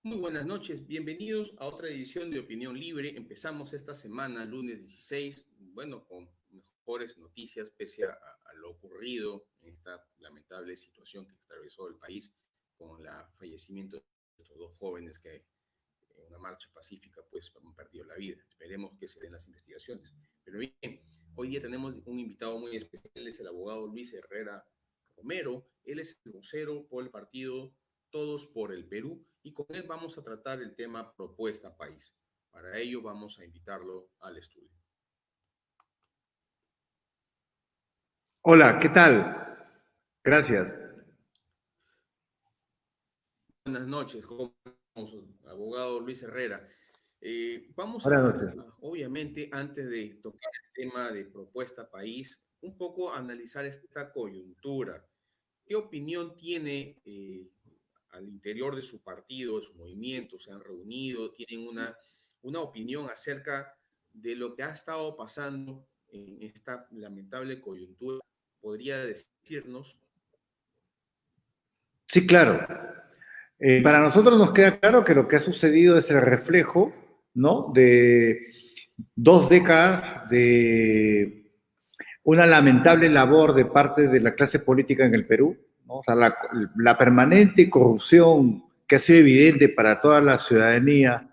Muy buenas noches, bienvenidos a otra edición de Opinión Libre. Empezamos esta semana, lunes 16, bueno, con mejores noticias pese a lo ocurrido en esta lamentable situación que atravesó el país con el fallecimiento de estos dos jóvenes que en una marcha pacífica pues han perdido la vida. Esperemos que se den las investigaciones. Pero bien, hoy día tenemos un invitado muy especial, es el abogado Luis Herrera Romero. Él es el vocero por el partido Todos por el Perú y con él vamos a tratar el tema Propuesta País. Para ello vamos a invitarlo al estudio. Hola, ¿qué tal? Gracias. Buenas noches, ¿cómo estamos, abogado Luis Herrera? Vamos Buenas noches. obviamente, antes de tocar el tema de Propuesta País, un poco analizar esta coyuntura. ¿Qué opinión tiene al interior de su partido, de su movimiento? ¿Se han reunido? ¿Tienen una opinión acerca de lo que ha estado pasando en esta lamentable coyuntura? ¿Podría decirnos? Sí, claro. Para nosotros nos queda claro que lo que ha sucedido es el reflejo, ¿no? De 2 décadas de una lamentable labor de parte de la clase política en el Perú, ¿no? O sea, la permanente corrupción que ha sido evidente para toda la ciudadanía,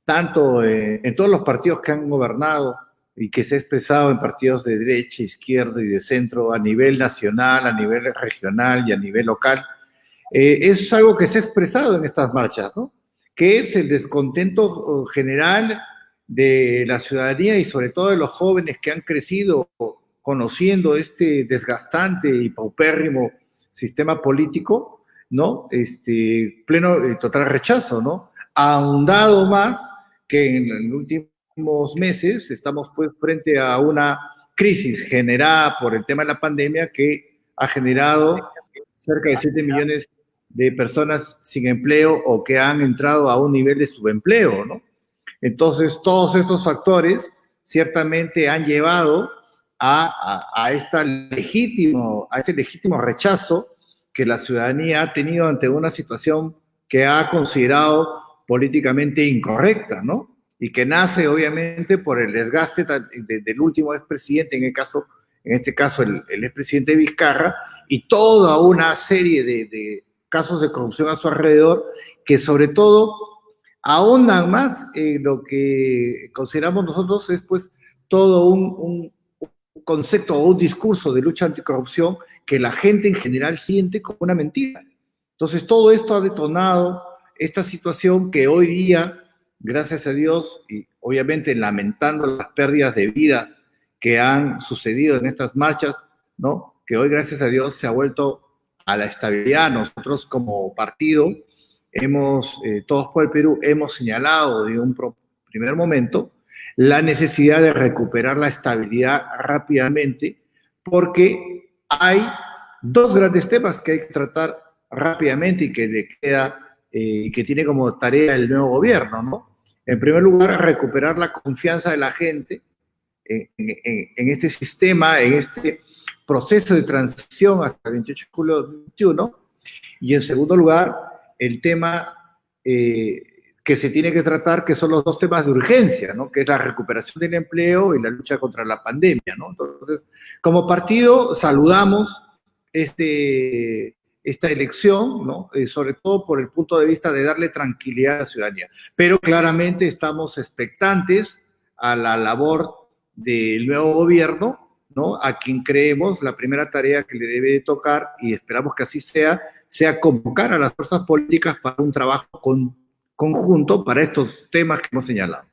tanto en todos los partidos que han gobernado y que se ha expresado en partidos de derecha, izquierda y de centro a nivel nacional, a nivel regional y a nivel local, es algo que se ha expresado en estas marchas, ¿no? Que es el descontento general de la ciudadanía y sobre todo de los jóvenes que han crecido conociendo este desgastante y paupérrimo sistema político, ¿no? Pleno total rechazo, ¿no? Ahondado más que en los últimos meses estamos pues frente a una crisis generada por el tema de la pandemia que ha generado cerca de 7 millones de personas sin empleo o que han entrado a un nivel de subempleo, ¿no? Entonces, todos estos factores ciertamente han llevado a este legítimo rechazo que la ciudadanía ha tenido ante una situación que ha considerado políticamente incorrecta, ¿no? Y que nace obviamente por el desgaste del último expresidente, en este caso el expresidente Vizcarra, y toda una serie de casos de corrupción a su alrededor, que sobre todo ahondan más en lo que consideramos nosotros es pues todo un concepto o un discurso de lucha anticorrupción que la gente en general siente como una mentira. Entonces todo esto ha detonado esta situación que hoy día, gracias a Dios, y obviamente lamentando las pérdidas de vidas que han sucedido en estas marchas, ¿no? Que hoy, gracias a Dios, se ha vuelto a la estabilidad. Nosotros como partido Todos por el Perú, hemos señalado de un primer momento la necesidad de recuperar la estabilidad rápidamente, porque hay dos grandes temas que hay que tratar rápidamente y que le queda, que tiene como tarea el nuevo gobierno, ¿no? En primer lugar, recuperar la confianza de la gente en este sistema, en este proceso de transición hasta el 28 de julio de 2021. Y en segundo lugar, el tema que se tiene que tratar, que son los dos temas de urgencia, ¿no? Que es la recuperación del empleo y la lucha contra la pandemia, ¿no? Entonces, como partido, saludamos esta elección, ¿no? Sobre todo por el punto de vista de darle tranquilidad a la ciudadanía. Pero claramente estamos expectantes a la labor del nuevo gobierno, ¿no? A quien creemos la primera tarea que le debe tocar, y esperamos que así sea convocar a las fuerzas políticas para un trabajo conjunto para estos temas que hemos señalado.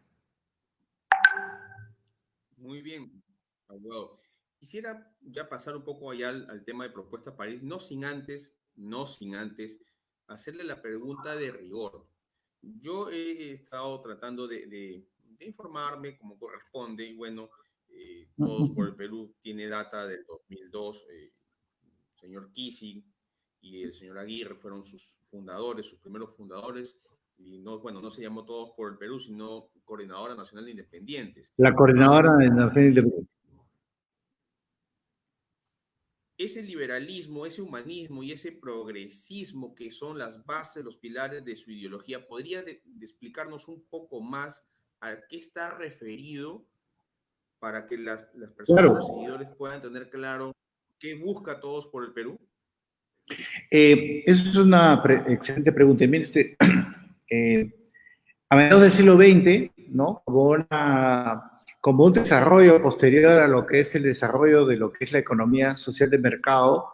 Muy bien, abogado. Quisiera ya pasar un poco allá al tema de Propuesta París, no sin antes hacerle la pregunta de rigor. Yo he estado tratando de informarme como corresponde y bueno, Todos por el Perú tiene data del 2002. El señor Kissing y el señor Aguirre fueron sus fundadores, sus primeros fundadores, y no, bueno, no se llamó Todos por el Perú, sino Coordinadora Nacional de Independientes. La Más coordinadora de Naciones y Independientes. ese liberalismo, ese humanismo y ese progresismo que son las bases, los pilares de su ideología, ¿podría de explicarnos un poco más a qué está referido para que las personas, los Claro, seguidores puedan tener claro qué busca Todos por el Perú? Eso es una excelente pregunta. Mire, eh, a mediados del siglo XX, ¿no? Como un desarrollo posterior a lo que es el desarrollo de lo que es la economía social de mercado,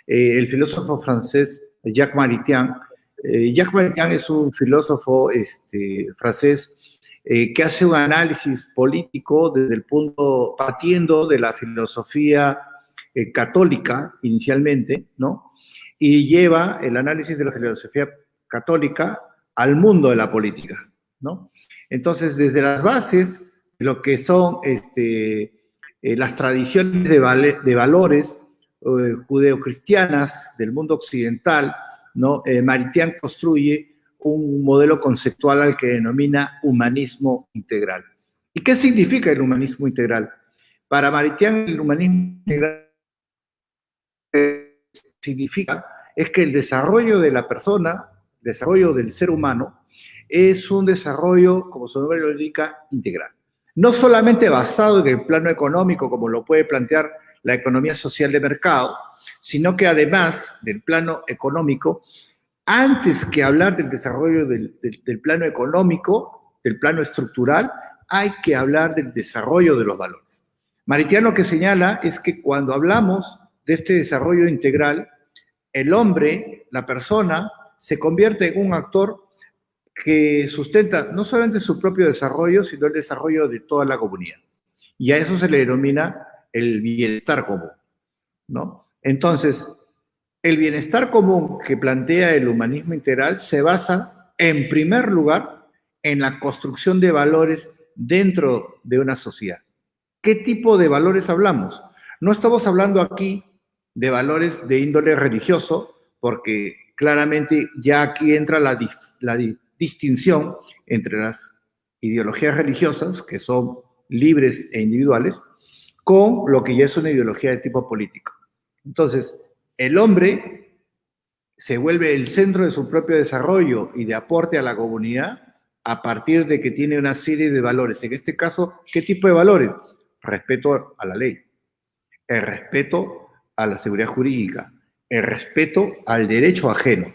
el filósofo francés Jacques Maritain, Jacques Maritain es un filósofo francés que hace un análisis político desde el punto, partiendo de la filosofía católica inicialmente, ¿no? Y lleva el análisis de la filosofía católica al mundo de la política, ¿no? Entonces, desde las bases, lo que son las tradiciones de valores judeocristianas del mundo occidental, ¿no? Maritain construye un modelo conceptual al que denomina humanismo integral. ¿Y qué significa el humanismo integral? Para Maritain, el humanismo integral significa es que el desarrollo de la persona, el desarrollo del ser humano, es un desarrollo, como su nombre lo indica, integral. No solamente basado en el plano económico, como lo puede plantear la economía social de mercado, sino que además del plano económico, antes que hablar del desarrollo del plano económico, del plano estructural, hay que hablar del desarrollo de los valores. Maritain lo que señala es que cuando hablamos de este desarrollo integral, el hombre, la persona, se convierte en un actor que sustenta no solamente su propio desarrollo, sino el desarrollo de toda la comunidad. Y a eso se le denomina el bienestar común, ¿no? Entonces, el bienestar común que plantea el humanismo integral se basa, en primer lugar, en la construcción de valores dentro de una sociedad. ¿Qué tipo de valores hablamos? No estamos hablando aquí de valores de índole religioso, porque claramente ya aquí entra la distinción entre las ideologías religiosas, que son libres e individuales, con lo que ya es una ideología de tipo político. Entonces, el hombre se vuelve el centro de su propio desarrollo y de aporte a la comunidad a partir de que tiene una serie de valores. En este caso, ¿qué tipo de valores? Respeto a la ley, el respeto a la seguridad jurídica, el respeto al derecho ajeno,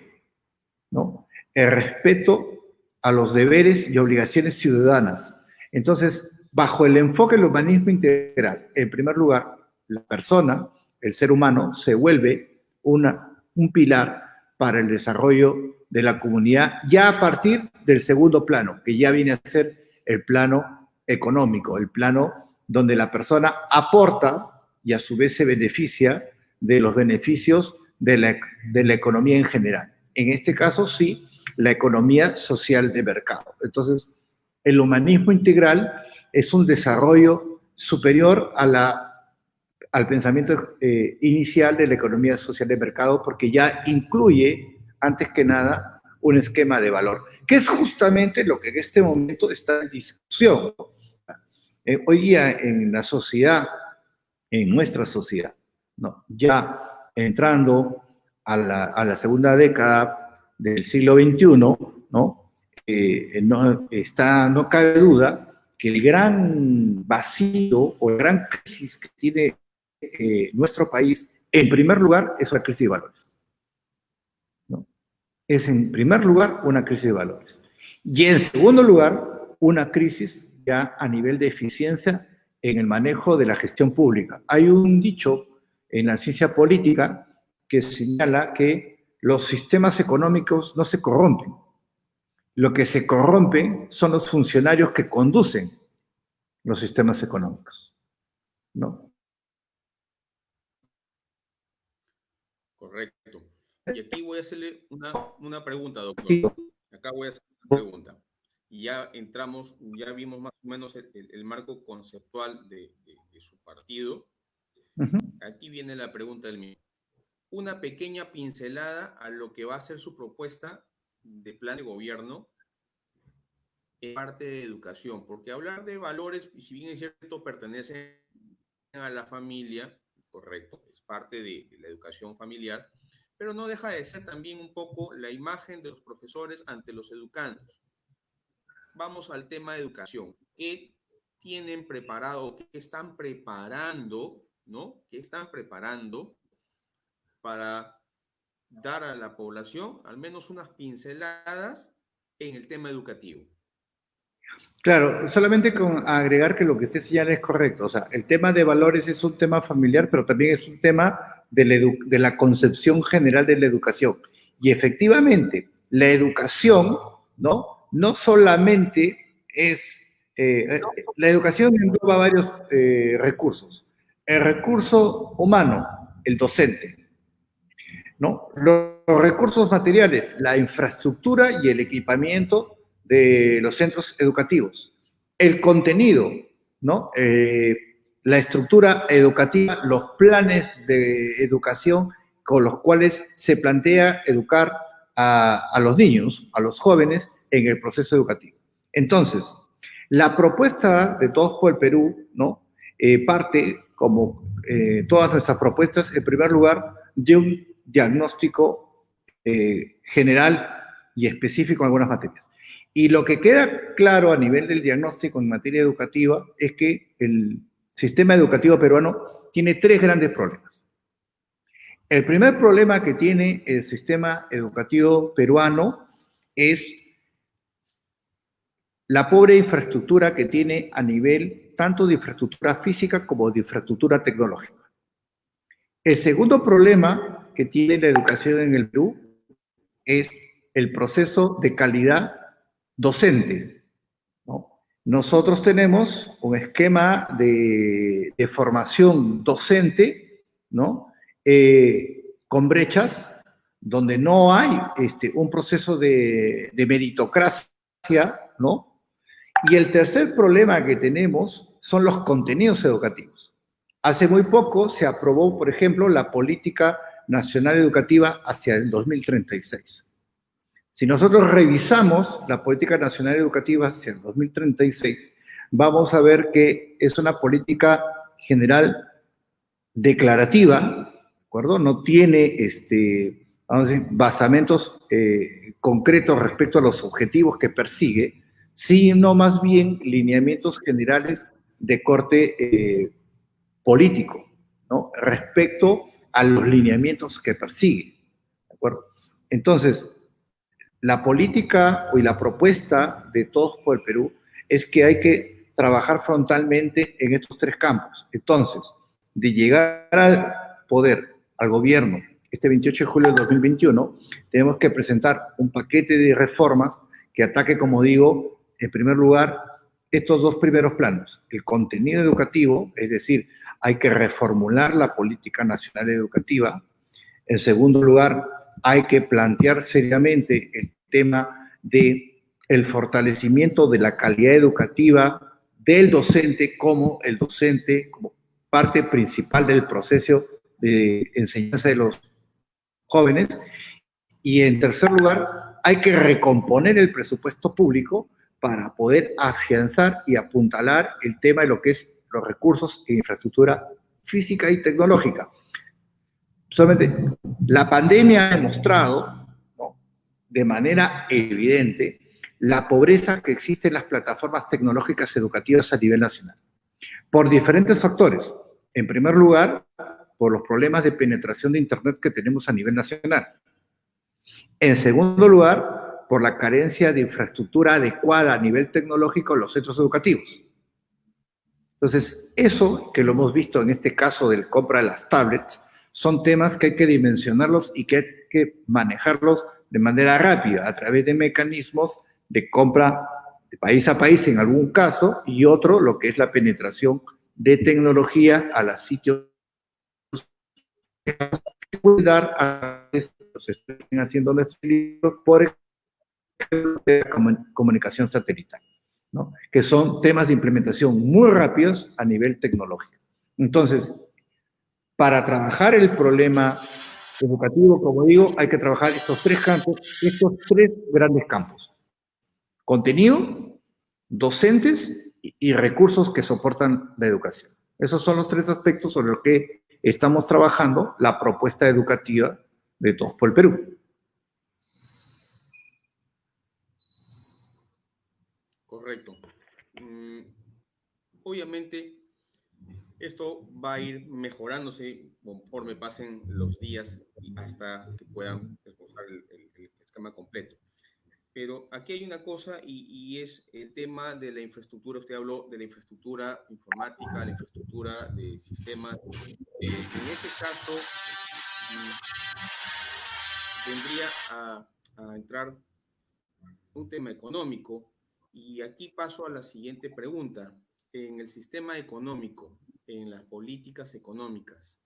¿no? El respeto a los deberes y obligaciones ciudadanas. Entonces, bajo el enfoque del humanismo integral, en primer lugar, la persona, el ser humano, se vuelve un pilar para el desarrollo de la comunidad, ya a partir del segundo plano, que ya viene a ser el plano económico, el plano donde la persona aporta y a su vez se beneficia de los beneficios de la economía en general. En este caso, sí, la economía social de mercado. Entonces, el humanismo integral es un desarrollo superior al pensamiento inicial de la economía social de mercado porque ya incluye, antes que nada, un esquema de valor, que es justamente lo que en este momento está en discusión. Hoy día en la sociedad, en nuestra sociedad, ¿no? Ya entrando a la segunda década del siglo XXI, ¿no? No cabe duda que el gran vacío o la gran crisis que tiene nuestro país, en primer lugar, es una crisis de valores, ¿no? Es en primer lugar una crisis de valores. Y en segundo lugar, una crisis ya a nivel de eficiencia en el manejo de la gestión pública. Hay un dicho en la ciencia política que señala que los sistemas económicos no se corrompen. Lo que se corrompen son los funcionarios que conducen los sistemas económicos, ¿no? Correcto. Y aquí voy a hacerle una pregunta, doctor. Acá voy a hacer una pregunta. Y ya entramos, ya vimos más o menos el marco conceptual de su partido. Aquí viene la pregunta del mío. Una pequeña pincelada a lo que va a ser su propuesta de plan de gobierno en parte de educación, porque hablar de valores, si bien es cierto, pertenecen a la familia, correcto, parte de la educación familiar, pero no deja de ser también un poco la imagen de los profesores ante los educandos. Vamos al tema de educación. ¿Qué tienen preparado, qué están preparando, ¿no? ¿Qué están preparando para dar a la población al menos unas pinceladas en el tema educativo? Claro, solamente con agregar que lo que usted señala es correcto. O sea, el tema de valores es un tema familiar, pero también es un tema de la concepción general de la educación. Y efectivamente, la educación, ¿no? No solamente es... la educación engloba varios recursos. El recurso humano, el docente, ¿no? Los recursos materiales, la infraestructura y el equipamiento de los centros educativos. El contenido, ¿no? La estructura educativa, los planes de educación con los cuales se plantea educar a los niños, a los jóvenes en el proceso educativo. Entonces, la propuesta de Todos por el Perú, ¿no? Parte, como todas nuestras propuestas, en primer lugar, de un diagnóstico general y específico en algunas materias. Y lo que queda claro a nivel del diagnóstico en materia educativa es que el sistema educativo peruano tiene tres grandes problemas. El primer problema que tiene el sistema educativo peruano es la pobre infraestructura que tiene a nivel tanto de infraestructura física como de infraestructura tecnológica. El segundo problema que tiene la educación en el Perú es el proceso de calidad docente, ¿no? Nosotros tenemos un esquema de formación docente, ¿no? Con brechas, donde no hay un proceso de meritocracia, ¿no? Y el tercer problema que tenemos son los contenidos educativos. Hace muy poco se aprobó, por ejemplo, la Política Nacional Educativa hacia el 2036. Si nosotros revisamos la Política Nacional Educativa hacia el 2036, vamos a ver que es una política general declarativa, ¿de acuerdo? No tiene, vamos a decir, basamentos concretos respecto a los objetivos que persigue, sino más bien lineamientos generales de corte político, ¿no? Respecto a los lineamientos que persigue, ¿de acuerdo? Entonces, la política y la propuesta de Todos por el Perú es que hay que trabajar frontalmente en estos tres campos. Entonces, de llegar al poder, al gobierno, este 28 de julio de 2021, tenemos que presentar un paquete de reformas que ataque, como digo, en primer lugar, estos dos primeros planos. El contenido educativo, es decir, hay que reformular la política nacional educativa. En segundo lugar, hay que plantear seriamente el tema de el fortalecimiento de la calidad educativa del docente como parte principal del proceso de enseñanza de los jóvenes. Y en tercer lugar, hay que recomponer el presupuesto público para poder afianzar y apuntalar el tema de lo que es los recursos e infraestructura física y tecnológica. Solamente la pandemia ha demostrado, ¿no?, de manera evidente la pobreza que existe en las plataformas tecnológicas educativas a nivel nacional, por diferentes factores. En primer lugar, por los problemas de penetración de Internet que tenemos a nivel nacional. En segundo lugar, por la carencia de infraestructura adecuada a nivel tecnológico en los centros educativos. Entonces, eso que lo hemos visto en este caso del compra de las tablets, son temas que hay que dimensionarlos y que hay que manejarlos de manera rápida a través de mecanismos de compra de país a país en algún caso, y otro, lo que es la penetración de tecnología a los sitios que pueden dar a los estén haciendo por comunicación satelital, ¿no?, que son temas de implementación muy rápidos a nivel tecnológico. Entonces, para trabajar el problema educativo, como digo, hay que trabajar estos tres campos, estos tres grandes campos: contenido, docentes y recursos que soportan la educación. Esos son los tres aspectos sobre los que estamos trabajando la propuesta educativa de Todos por el Perú. Correcto. Obviamente, esto va a ir mejorándose conforme pasen los días hasta que puedan esbozar el esquema completo. Pero aquí hay una cosa y es el tema de la infraestructura. Usted habló de la infraestructura informática, la infraestructura de sistemas. En ese caso, vendría a entrar un tema económico. Y aquí paso a la siguiente pregunta. En el sistema económico, en las políticas económicas,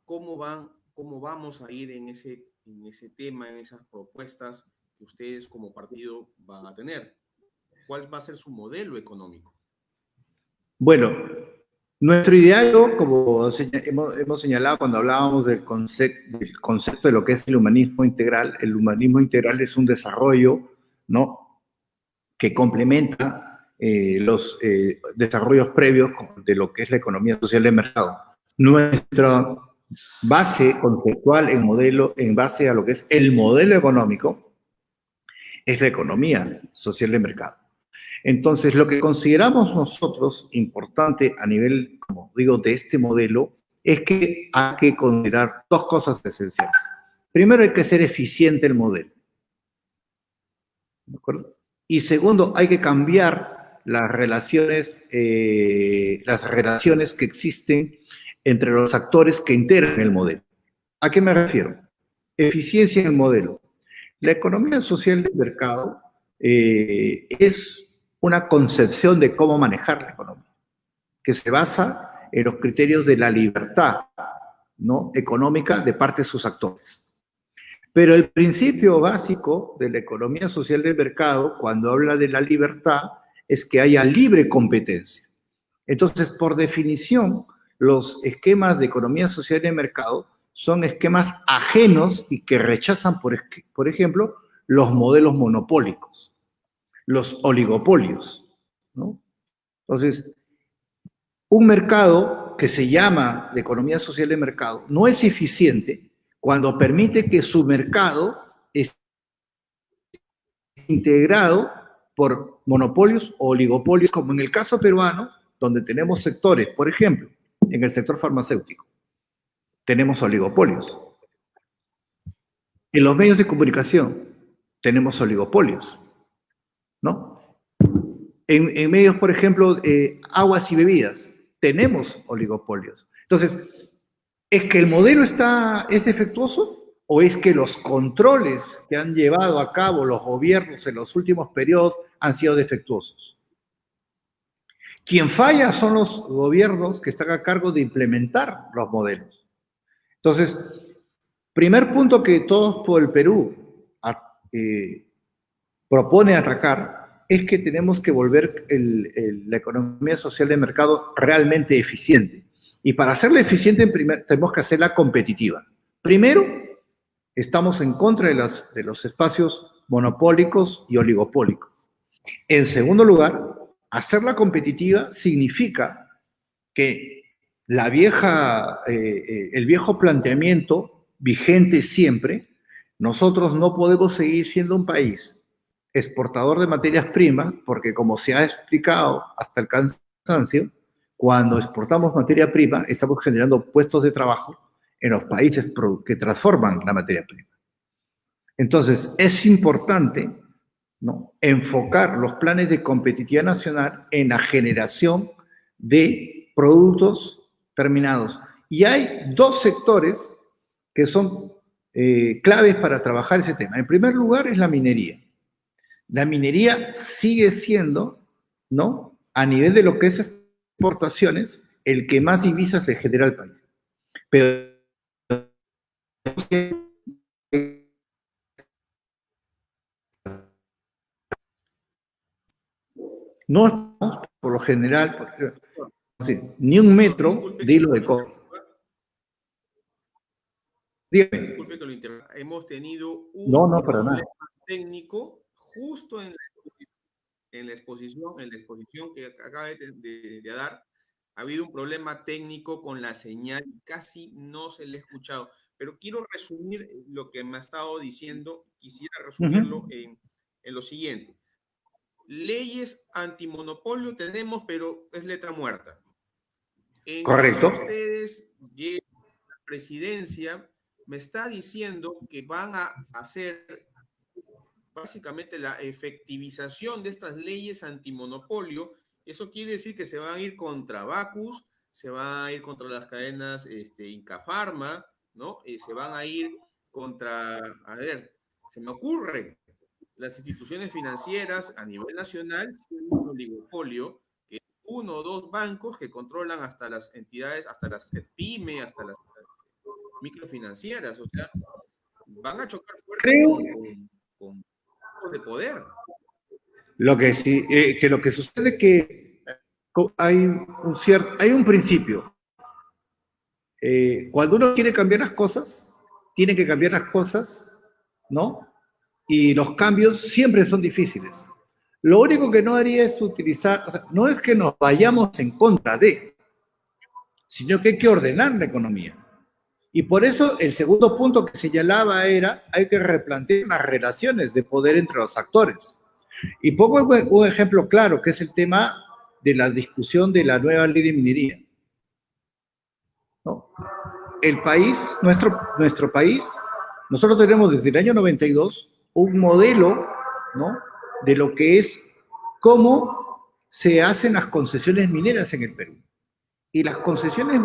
cómo vamos a ir en ese tema, en esas propuestas que ustedes como partido van a tener? ¿Cuál va a ser su modelo económico? Bueno, nuestro ideario, como hemos señalado cuando hablábamos del concepto de lo que es el humanismo integral es un desarrollo, ¿no?, que complementa los desarrollos previos de lo que es la economía social de mercado. Nuestra base conceptual en base a lo que es el modelo económico es la economía social de mercado. Entonces, lo que consideramos nosotros importante a nivel, como digo, de este modelo, es que hay que considerar dos cosas esenciales. Primero, hay que ser eficiente el modelo. ¿De acuerdo? Y segundo, hay que cambiar las relaciones que existen entre los actores que integran el modelo. ¿A qué me refiero? Eficiencia en el modelo. La economía social del mercado es una concepción de cómo manejar la economía, que se basa en los criterios de la libertad, ¿no?, económica de parte de sus actores. Pero el principio básico de la economía social del mercado, cuando habla de la libertad, es que haya libre competencia. Entonces, por definición, los esquemas de economía social del mercado son esquemas ajenos y que rechazan, por ejemplo, los modelos monopólicos, los oligopolios, ¿no? Entonces, un mercado que se llama de economía social de mercado no es eficiente cuando permite que su mercado esté integrado por monopolios o oligopolios, como en el caso peruano, donde tenemos sectores, por ejemplo, en el sector farmacéutico, tenemos oligopolios. En los medios de comunicación tenemos oligopolios, ¿no? En medios, por ejemplo, aguas y bebidas, tenemos oligopolios. Entonces, ¿es que el modelo es defectuoso o es que los controles que han llevado a cabo los gobiernos en los últimos periodos han sido defectuosos? Quien falla son los gobiernos que están a cargo de implementar los modelos. Entonces, primer punto que Todos por el Perú propone atacar es que tenemos que volver la economía social de mercado realmente eficiente. Y para hacerla eficiente, tenemos que hacerla competitiva. Primero, estamos en contra de los espacios monopólicos y oligopólicos. En segundo lugar, hacerla competitiva significa que el viejo planteamiento vigente siempre, nosotros no podemos seguir siendo un país exportador de materias primas, porque como se ha explicado hasta el cansancio, cuando exportamos materia prima, estamos generando puestos de trabajo en los países que transforman la materia prima. Entonces, es importante, ¿no?, enfocar los planes de competitividad nacional en la generación de productos terminados. Y hay dos sectores que son claves para trabajar ese tema. En primer lugar es la minería. La minería sigue siendo, ¿no?, a nivel de lo que es exportaciones, el que más divisas le genera al país. Pero no estamos, por lo general, ni un metro de hilo de cobre. Dígame. Disculpe que lo interrumpa. Hemos tenido un problema técnico justo en la exposición que acaba de dar. Ha habido un problema técnico con la señal, casi no se le ha escuchado, pero quiero resumir lo que me ha estado diciendo, quisiera resumirlo en lo siguiente. Leyes antimonopolio tenemos, pero es letra muerta. En Correcto. caso ustedes lleguen a la presidencia, me está diciendo que van a hacer básicamente la efectivización de estas leyes antimonopolio. Eso quiere decir que se van a ir contra Bacus, se van a ir contra las cadenas Incafarma, ¿no? Se van a ir contra, a ver, se me ocurre, las instituciones financieras a nivel nacional, un oligopolio, que es uno o dos bancos que controlan hasta las entidades, hasta las PYME, hasta las microfinancieras, o sea, van a chocar fuerte Creo con de poder. lo que sí, que lo que sucede es que hay un principio. Cuando uno quiere cambiar las cosas, tiene que cambiar las cosas, ¿no? Y los cambios siempre son difíciles. Lo único que no haría es utilizar, o sea, no es que nos vayamos en contra de, sino que hay que ordenar la economía. Y por eso el segundo punto que señalaba era, hay que replantear las relaciones de poder entre los actores. Y pongo un ejemplo claro, que es el tema de la discusión de la nueva ley de minería, ¿no? El país, nuestro país, nosotros tenemos desde el año 92 un modelo, ¿no?, de lo que es cómo se hacen las concesiones mineras en el Perú. Y las concesiones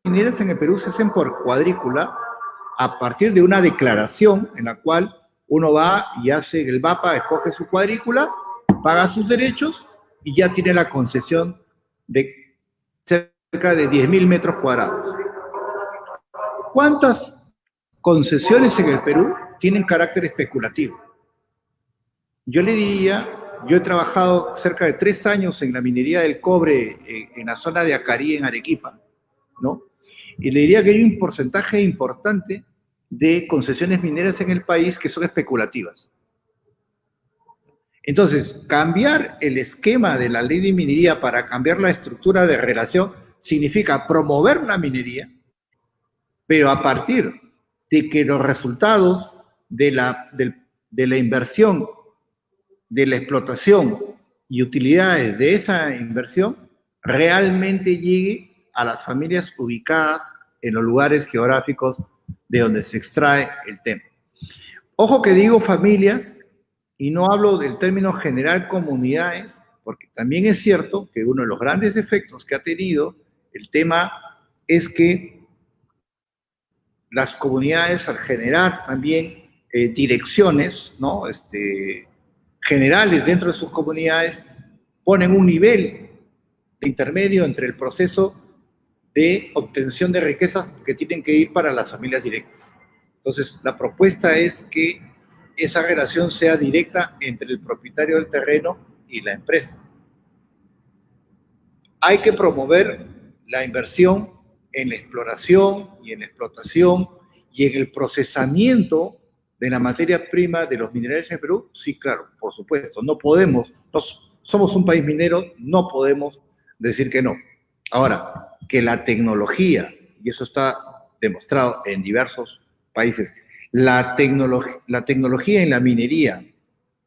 mineras en el Perú se hacen por cuadrícula a partir de una declaración en la cual uno va y hace el mapa, escoge su cuadrícula, paga sus derechos y ya tiene la concesión de cerca de 10.000 metros cuadrados. ¿Cuántas concesiones en el Perú tienen carácter especulativo? Yo le diría, yo he trabajado cerca de 3 años en la minería del cobre en la zona de Acarí, en Arequipa, ¿no? Y le diría que hay un porcentaje importante de concesiones mineras en el país que son especulativas. Entonces, cambiar el esquema de la ley de minería para cambiar la estructura de relación significa promover la minería, pero a partir de que los resultados de la inversión, de la explotación y utilidades de esa inversión realmente llegue a las familias ubicadas en los lugares geográficos de donde se extrae el tema. Ojo que digo familias y no hablo del término general comunidades, porque también es cierto que uno de los grandes efectos que ha tenido el tema es que las comunidades, al generar también direcciones, ¿no?, generales dentro de sus comunidades, ponen un nivel de intermedio entre el proceso de obtención de riquezas que tienen que ir para las familias directas. Entonces, la propuesta es que esa relación sea directa entre el propietario del terreno y la empresa. Hay que promover la inversión en la exploración y en la explotación y en el procesamiento de la materia prima de los minerales en Perú. Sí, claro, por supuesto, no podemos, somos un país minero, no podemos decir que no. Ahora, que la tecnología, y eso está demostrado en diversos países, la tecnología en la minería,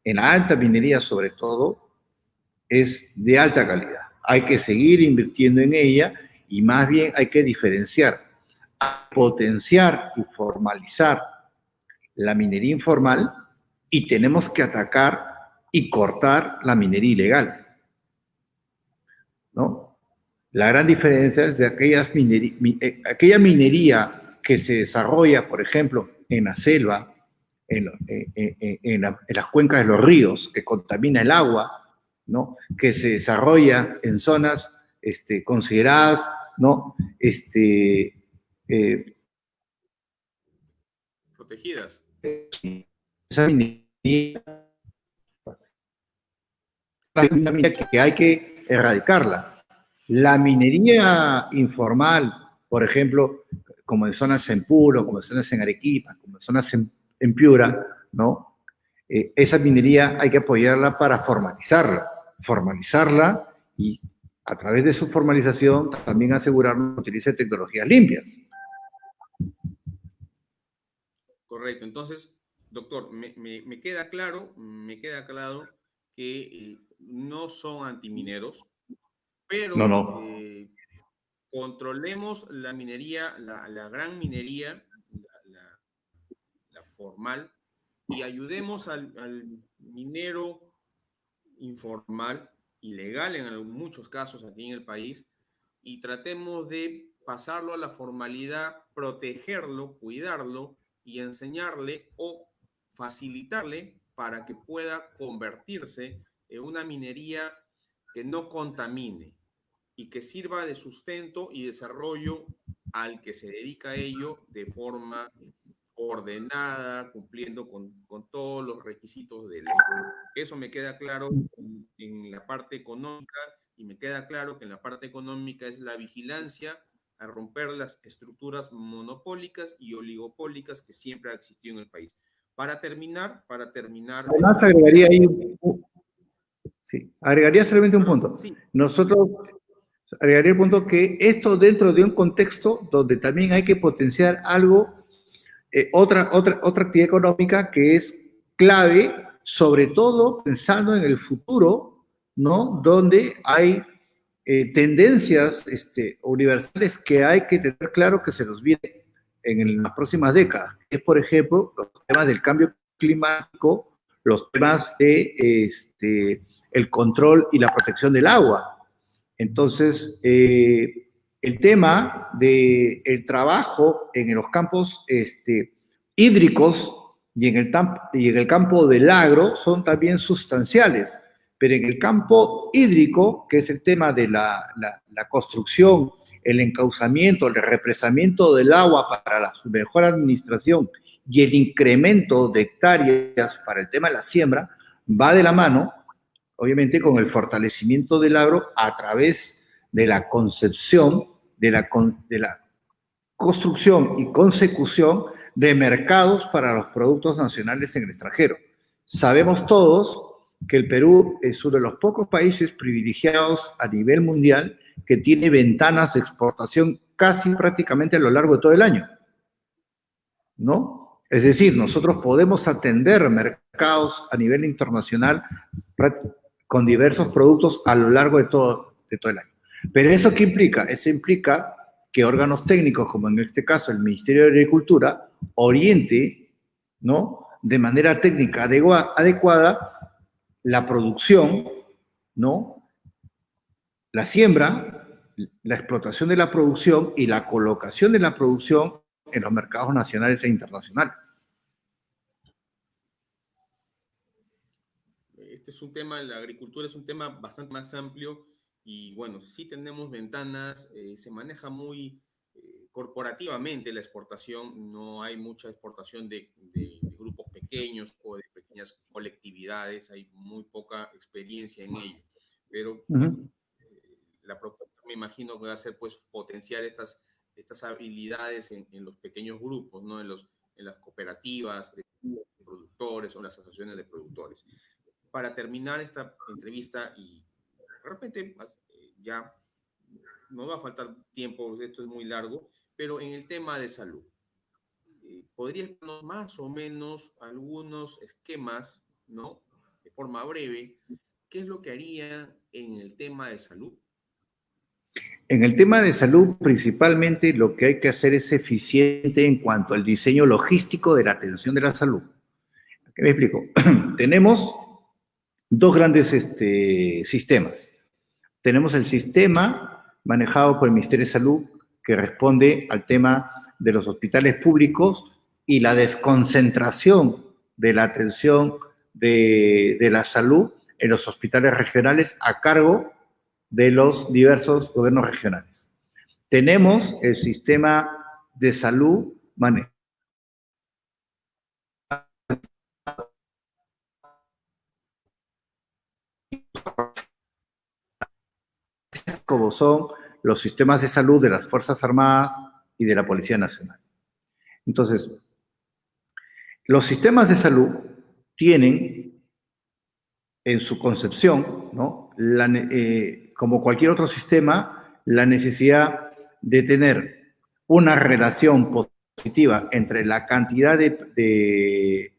en la alta minería sobre todo, es de alta calidad. Hay que seguir invirtiendo en ella y más bien hay que diferenciar, potenciar y formalizar la minería informal y tenemos que atacar y cortar la minería ilegal, ¿no? La gran diferencia es de aquella minería que se desarrolla, por ejemplo, en la selva, en las cuencas de los ríos, que contamina el agua, ¿no?, que se desarrolla en zonas consideradas, ¿no?, protegidas. Esa minería que hay que erradicarla. La minería informal, por ejemplo, como en zonas en Puno, como en zonas en Arequipa, como en zonas en Piura, ¿no?, esa minería hay que apoyarla para formalizarla y a través de su formalización, también asegurarnos que utilice tecnologías limpias. Correcto. Entonces, doctor, me queda claro que no son antimineros, No, pero no. controlemos la minería, la gran minería, la, la formal, y ayudemos al minero informal, ilegal en muchos casos aquí en el país, y tratemos de pasarlo a la formalidad, protegerlo, cuidarlo y enseñarle o facilitarle para que pueda convertirse en una minería que no contamine y que sirva de sustento y desarrollo al que se dedica a ello de forma ordenada, cumpliendo con todos los requisitos de ley. Eso me queda claro en la parte económica y me queda claro que en la parte económica es la vigilancia a romper las estructuras monopólicas y oligopólicas que siempre ha existido en el país. Para terminar. Además, agregaría ahí, sí, agregaría solamente un punto. Sí. Nosotros agregaría el punto que esto dentro de un contexto donde también hay que potenciar algo, otra actividad económica que es clave, sobre todo pensando en el futuro, ¿no? Donde hay tendencias universales que hay que tener claro que se nos viene en las próximas décadas. Es, por ejemplo, los temas del cambio climático, los temas de el control y la protección del agua. Entonces, el tema del trabajo en los campos hídricos y en el campo del agro son también sustanciales, pero en el campo hídrico, que es el tema de la construcción, el encauzamiento, el represamiento del agua para su mejor administración y el incremento de hectáreas para el tema de la siembra, va de la mano, obviamente, con el fortalecimiento del agro a través de la concepción, de la construcción y consecución de mercados para los productos nacionales en el extranjero. Sabemos todos que el Perú es uno de los pocos países privilegiados a nivel mundial que tiene ventanas de exportación casi prácticamente a lo largo de todo el año, ¿no? Es decir, nosotros podemos atender mercados a nivel internacional con diversos productos a lo largo de todo el año. Pero ¿eso qué implica? Eso implica que órganos técnicos, como en este caso el Ministerio de Agricultura, oriente, ¿no?, de manera técnica adecuada la producción, ¿no?, la siembra, la explotación de la producción y la colocación de la producción en los mercados nacionales e internacionales. Este es un tema, la agricultura es un tema bastante más amplio y bueno, sí tenemos ventanas, se maneja muy corporativamente la exportación, no hay mucha exportación de grupos pequeños o de pequeñas colectividades, hay muy poca experiencia en ello, pero bueno, la propuesta me imagino que va a ser pues potenciar estas habilidades en los pequeños grupos, ¿no? En las cooperativas de productores o las asociaciones de productores. Para terminar esta entrevista y de repente ya no va a faltar tiempo, esto es muy largo, pero en el tema de salud, ¿podrías darnos más o menos algunos esquemas, ¿no? De forma breve, ¿qué es lo que haría en el tema de salud? En el tema de salud, principalmente lo que hay que hacer es eficiente en cuanto al diseño logístico de la atención de la salud. ¿Qué me explico? Tenemos dos grandes sistemas. Tenemos el sistema manejado por el Ministerio de Salud, que responde al tema de los hospitales públicos y la desconcentración de la atención de la salud en los hospitales regionales a cargo de los diversos gobiernos regionales. Tenemos el sistema de salud manejado como son los sistemas de salud de las Fuerzas Armadas y de la Policía Nacional. Entonces, los sistemas de salud tienen en su concepción, ¿no?, como cualquier otro sistema, la necesidad de tener una relación positiva entre la cantidad de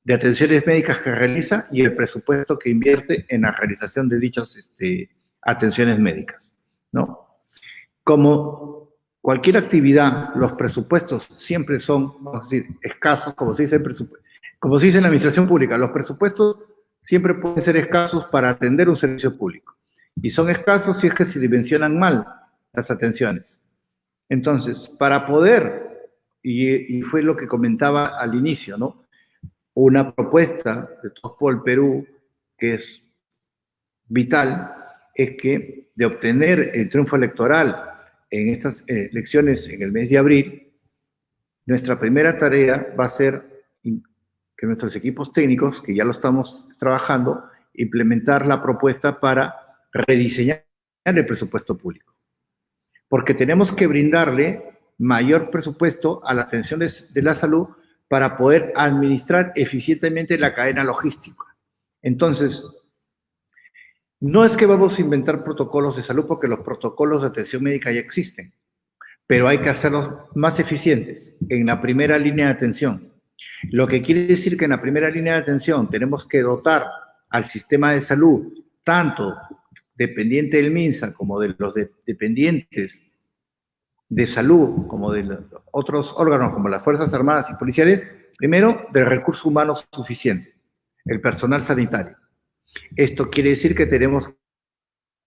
atenciones médicas que realiza y el presupuesto que invierte en la realización de dichas atenciones médicas, ¿no? Como cualquier actividad, los presupuestos siempre son, vamos a decir, escasos, como se dice en la administración pública, los presupuestos siempre pueden ser escasos para atender un servicio público. Y son escasos si es que se dimensionan mal las atenciones. Entonces, para poder, y fue lo que comentaba al inicio, ¿no? Una propuesta de Todos por el Perú, que es vital, es que de obtener el triunfo electoral en estas elecciones en el mes de abril, nuestra primera tarea va a ser que nuestros equipos técnicos, que ya lo estamos trabajando, implementar la propuesta para rediseñar el presupuesto público. Porque tenemos que brindarle mayor presupuesto a la atención de la salud para poder administrar eficientemente la cadena logística. Entonces, no es que vamos a inventar protocolos de salud porque los protocolos de atención médica ya existen, pero hay que hacerlos más eficientes en la primera línea de atención. Lo que quiere decir que en la primera línea de atención tenemos que dotar al sistema de salud, tanto dependiente del MINSA como de los dependientes de salud, como de otros órganos como las Fuerzas Armadas y Policiales, primero, de recursos humanos suficientes, el personal sanitario. Esto quiere decir que tenemos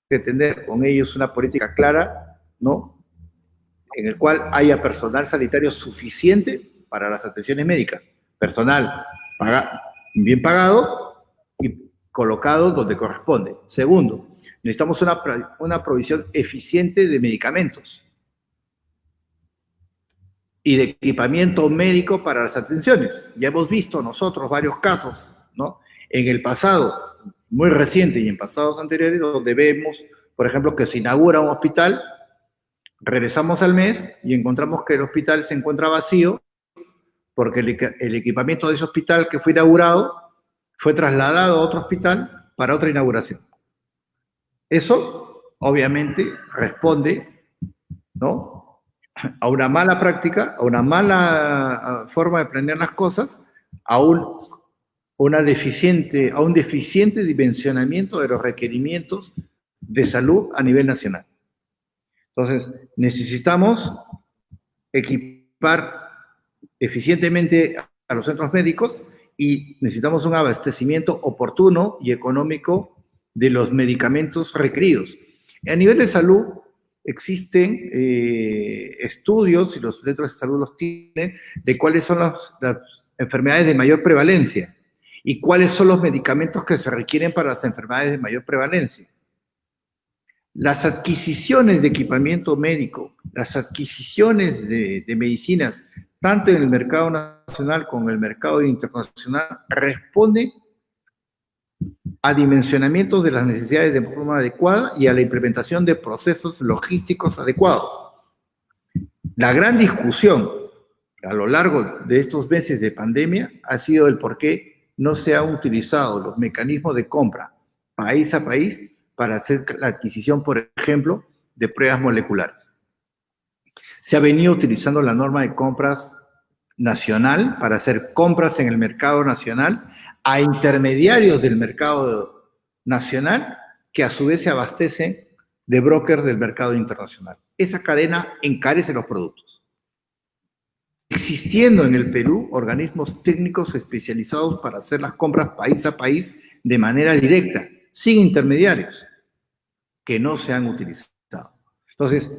que tener con ellos una política clara, ¿no? En el cual haya personal sanitario suficiente para las atenciones médicas, personal bien pagado y colocado donde corresponde. Segundo, necesitamos una provisión eficiente de medicamentos y de equipamiento médico para las atenciones. Ya hemos visto nosotros varios casos, ¿no? En el pasado, muy reciente y en pasados anteriores, donde vemos, por ejemplo, que se inaugura un hospital, regresamos al mes y encontramos que el hospital se encuentra vacío porque el equipamiento de ese hospital que fue inaugurado fue trasladado a otro hospital para otra inauguración. Eso, obviamente, responde, ¿no?, a una mala práctica, a una mala forma de planear las cosas, a un deficiente dimensionamiento de los requerimientos de salud a nivel nacional. Entonces, necesitamos equipar eficientemente a los centros médicos y necesitamos un abastecimiento oportuno y económico de los medicamentos requeridos. A nivel de salud, existen estudios, y los centros de salud los tienen, de cuáles son las enfermedades de mayor prevalencia y cuáles son los medicamentos que se requieren para las enfermedades de mayor prevalencia. Las adquisiciones de equipamiento médico, las adquisiciones de medicinas, tanto en el mercado nacional como en el mercado internacional, responden a dimensionamientos de las necesidades de forma adecuada y a la implementación de procesos logísticos adecuados. La gran discusión a lo largo de estos meses de pandemia ha sido el por qué no se han utilizado los mecanismos de compra país a país para hacer la adquisición, por ejemplo, de pruebas moleculares. Se ha venido utilizando la norma de compras nacional para hacer compras en el mercado nacional a intermediarios del mercado nacional que a su vez se abastecen de brokers del mercado internacional. Esa cadena encarece los productos. Existiendo en el Perú organismos técnicos especializados para hacer las compras país a país de manera directa, sin intermediarios, que no se han utilizado. Entonces,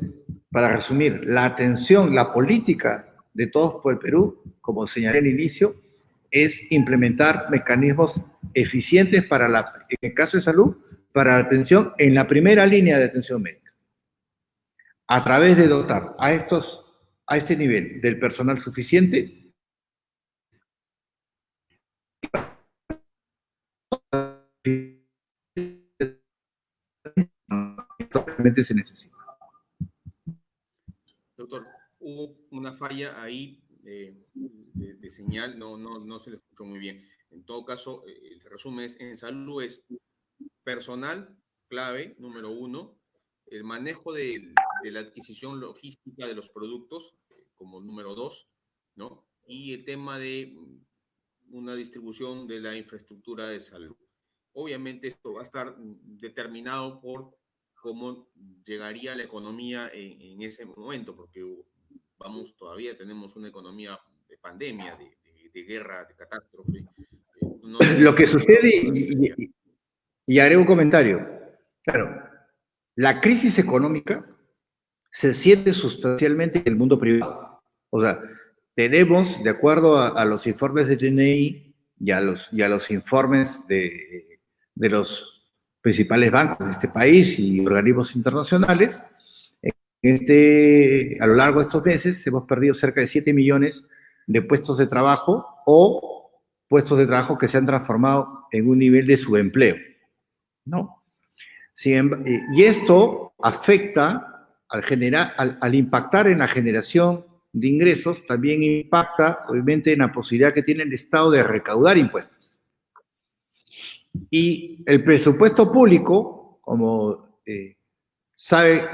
para resumir, la atención, la política de Todos por el Perú, como señalé al inicio, es implementar mecanismos eficientes para en el caso de salud, para la atención en la primera línea de atención médica, a través de dotar a este nivel del personal suficiente realmente se necesita. Doctor, hubo una falla ahí de señal, no se le escuchó muy bien. En todo caso, el resumen es, en salud es personal clave, número uno, el manejo de la adquisición logística de los productos, como número dos, ¿no? Y el tema de una distribución de la infraestructura de salud. Obviamente esto va a estar determinado por cómo llegaría la economía en ese momento, porque vamos, todavía tenemos una economía de pandemia, de guerra, de catástrofe. No Lo que estamos sucede, preparados para esto. y haré un comentario. Claro, la crisis económica se siente sustancialmente en el mundo privado. O sea, tenemos, de acuerdo a los informes de TNI y a los informes de los principales bancos de este país y organismos internacionales, a lo largo de estos meses hemos perdido cerca de 7 millones de puestos de trabajo o puestos de trabajo que se han transformado en un nivel de subempleo, ¿no? Y esto afecta al impactar en la generación de ingresos, también impacta obviamente en la posibilidad que tiene el Estado de recaudar impuestos. Y el presupuesto público, como sabe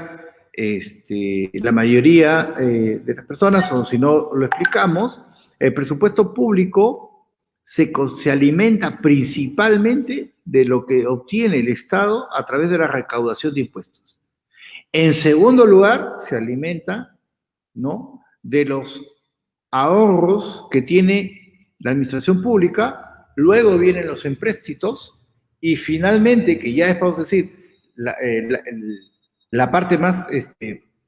la mayoría de las personas, o si no lo explicamos, el presupuesto público se alimenta principalmente de lo que obtiene el Estado a través de la recaudación de impuestos. En segundo lugar, se alimenta, ¿no?, de los ahorros que tiene la administración pública, luego vienen los empréstitos y finalmente, que ya es, vamos a decir, la parte más,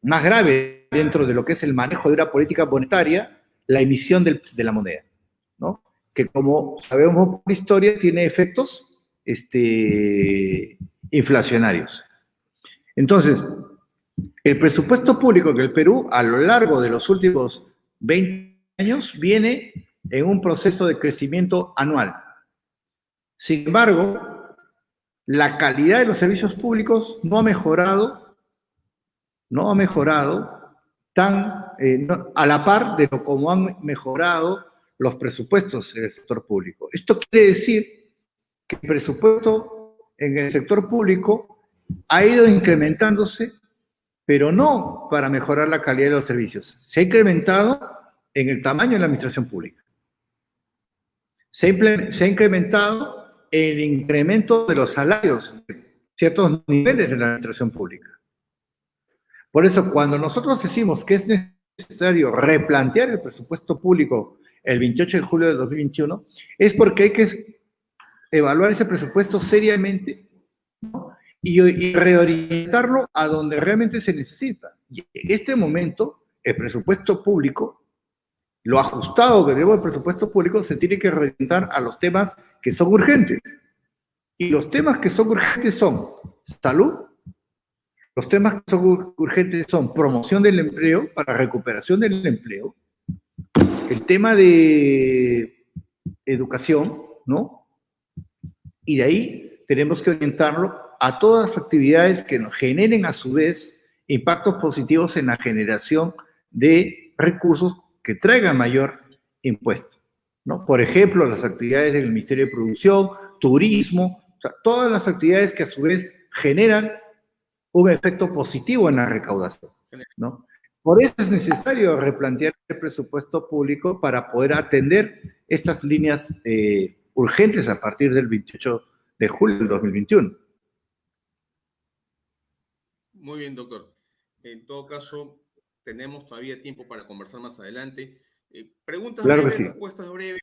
más grave dentro de lo que es el manejo de una política monetaria, la emisión de la moneda, ¿no? Que como sabemos por historia tiene efectos inflacionarios. Entonces, el presupuesto público que el Perú a lo largo de los últimos 20 años viene en un proceso de crecimiento anual. Sin embargo, la calidad de los servicios públicos no ha mejorado a la par de lo como han mejorado los presupuestos en el sector público. Esto quiere decir que el presupuesto en el sector público ha ido incrementándose, pero no para mejorar la calidad de los servicios. Se ha incrementado en el tamaño de la administración pública. Se ha incrementado el incremento de los salarios de ciertos niveles de la administración pública. Por eso, cuando nosotros decimos que es necesario replantear el presupuesto público el 28 de julio de 2021, es porque hay que evaluar ese presupuesto seriamente, ¿no?, y reorientarlo a donde realmente se necesita. Y en este momento, el presupuesto público, lo ajustado que tenemos el presupuesto público, se tiene que reorientar a los temas que son urgentes. Y los temas que son urgentes son salud, los temas que son urgentes son promoción del empleo, para recuperación del empleo, el tema de educación, ¿no? Y de ahí tenemos que orientarlo a todas las actividades que nos generen a su vez impactos positivos en la generación de recursos que traigan mayor impuesto, ¿no? Por ejemplo, las actividades del Ministerio de Producción, turismo, o sea, todas las actividades que a su vez generan un efecto positivo en la recaudación, ¿no? Por eso es necesario replantear el presupuesto público para poder atender estas líneas urgentes a partir del 28 de julio del 2021. Muy bien, doctor. En todo caso, tenemos todavía tiempo para conversar más adelante. Preguntas Claro que breves, sí. respuestas breves.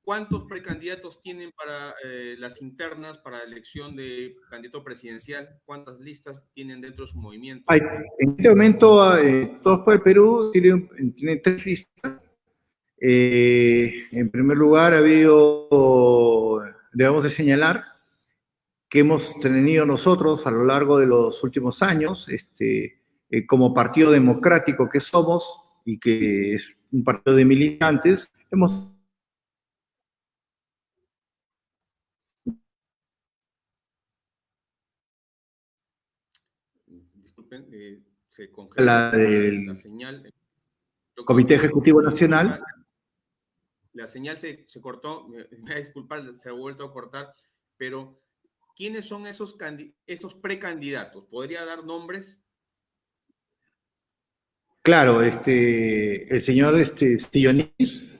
¿Cuántos precandidatos tienen para las internas para la elección de candidato presidencial? ¿Cuántas listas tienen dentro de su movimiento? En este momento, Todos por el Perú tiene 3 listas. En primer lugar, debemos de señalar que hemos tenido nosotros a lo largo de los últimos años, como partido democrático que somos y que es un partido de militantes, hemos Disculpen, se congeló la del señal. Doctor, Comité Ejecutivo Nacional. La señal se cortó, me voy a disculpar, se ha vuelto a cortar, pero ¿quiénes son esos precandidatos? ¿Podría dar nombres? Claro, el señor Sillonís,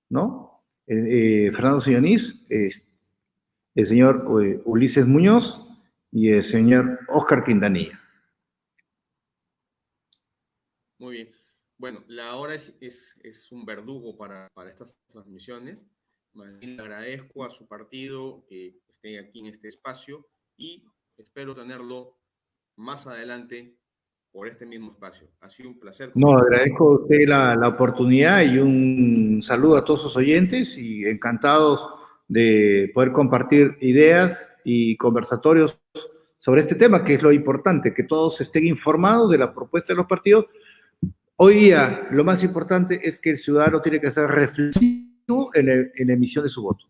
¿no? Fernando Sillonís, el señor Ulises Muñoz y el señor Óscar Quintanilla. Muy bien. Bueno, la hora es un verdugo para estas transmisiones. Más bien le agradezco a su partido que esté aquí en este espacio y espero tenerlo más adelante por este mismo espacio. Ha sido un placer, como No, siempre. agradezco a usted la oportunidad y un saludo a todos sus oyentes y encantados de poder compartir ideas y conversatorios sobre este tema, que es lo importante, que todos estén informados de la propuesta de los partidos. Hoy día, lo más importante es que el ciudadano tiene que ser reflexivo en la emisión de su voto.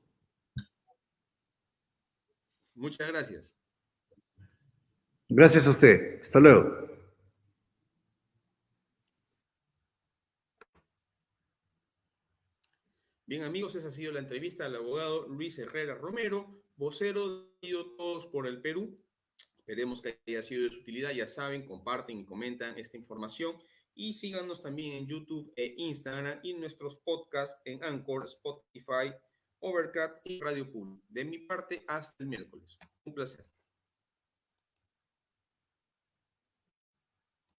Muchas gracias. Gracias a usted. Hasta luego. Bien, amigos, esa ha sido la entrevista al abogado Luis Herrera Romero, vocero de Todos por el Perú. Esperemos que haya sido de su utilidad. Ya saben, comparten y comentan esta información y síganos también en YouTube e Instagram y nuestros podcasts en Anchor, Spotify, Overcast y Radio Pool. De mi parte, hasta el miércoles. Un placer.